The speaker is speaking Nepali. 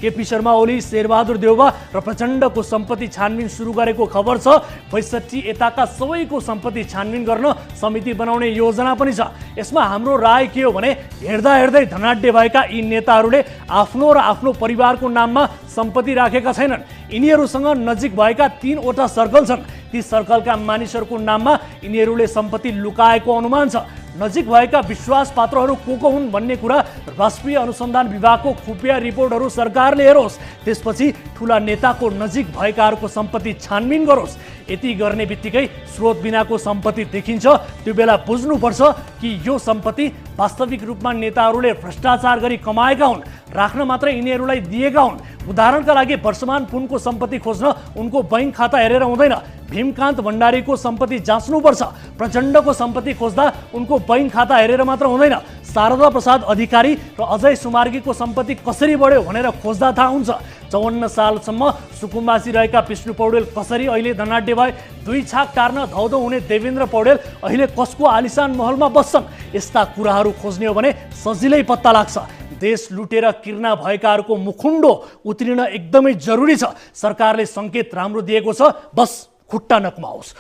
केपी शर्मा ओली, शेरबहादुर देउवा र प्रचण्डको सम्पत्ति छानबिन सुरु गरेको खबर छ। 65 यताका सबैको सम्पत्ति छानबिन गर्न समिति बनाउने योजना पनि छ। यसमा हाम्रो राय के हो भने हेर्दा हेर्दै धनाढ्य भएका यी नेताहरूले आफ्नो र आफ्नो परिवारको नाममा सम्पत्ति राखेका छैनन्। यिनीहरूसँग नजिक भएका 3 वटा सर्कल छन्। ती सर्कलका मानिसहरूको नाममा यिनीहरूले सम्पत्ति लुकाएको अनुमान छ। नजिक भएका विश्वास पात्रहरू को हुन् भन्ने कुरा राष्ट्रिय अनुसन्धान विभागको खुफिया रिपोर्टहरू सरकारले हेरोस्। त्यसपछि ठुला नेताको नजिक भएकाहरूको सम्पत्ति छानबिन गरोस्। यति गर्ने बित्तिकै स्रोत बिनाको सम्पत्ति देखिन्छ। त्यो बेला बुझ्नुपर्छ कि यो सम्पत्ति वास्तविक रूपमा नेताहरूले भ्रष्टाचार गरी कमाएका हुन्, राख्न मात्र यिनीहरूलाई दिएका हुन्। उदाहरणका लागि वर्षमान पुनको सम्पत्ति खोज्न उनको बैंक खाता हेरेर हुँदैन, भीमकान्त भण्डारीको सम्पत्ति जाँच्नुपर्छ। प्रचण्डको सम्पत्ति खोज्दा उनको बैंक खाता हेरेर मात्र हुँदैन, शारदा प्रसाद अधिकारी र अजय सुमार्गीको सम्पत्ति कसरी बढ्यो भनेर खोज्दा थाहा हुन्छ। 54 सालसम्म सुकुम्बासी रहेका विष्णु पौडेल कसरी अहिले धनाढ्य भए, 2 छाक टार्न धौधौ हुने देवेन्द्र पौडेल अहिले कसको आलिशान महलमा बस्छन्, यस्ता कुराहरू खोज्ने हो भने सजिलै पत्ता लाग्छ। देश लुटेर किर्ना भएकाहरूको मुखुन्डो उत्रिन एकदमै जरुरी छ। सरकारले संकेत राम्रो दिएको छ, बस खुट्टा नकुमाओस्।